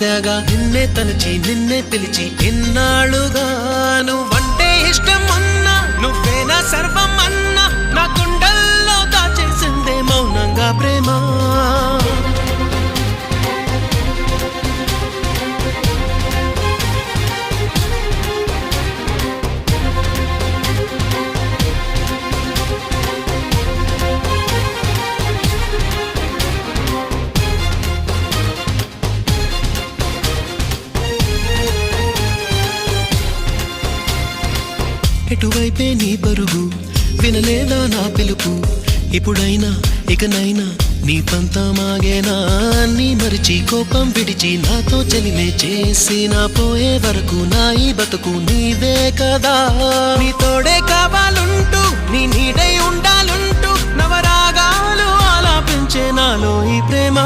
నిన్నే తలచి నిన్నే పిలిచి ఎన్నాళ్ళుగా నువ్వంటే ఇష్టం ఉన్నా నువ్వే నా సర్వం అన్నా నా గుండెల్లో దాచేసిందే మౌనంగా ప్రేమ. ఎటువైపే నీ పరుగు వినలేదా నా పిలుపు ఇప్పుడైనా ఇకనైనా నీ పంతా మాగేనా నీ మరిచి కోపం విడిచి నాతో చెలిమే చేసి నా పోయే వరకు నా ఈ బతుకు నీదే కదా. నీ తోడే కావాలుంటూ నీ నీడై ఉండాలుంటూ నవరాగాలు ఆలాపించే నాలో ఈ ప్రేమ.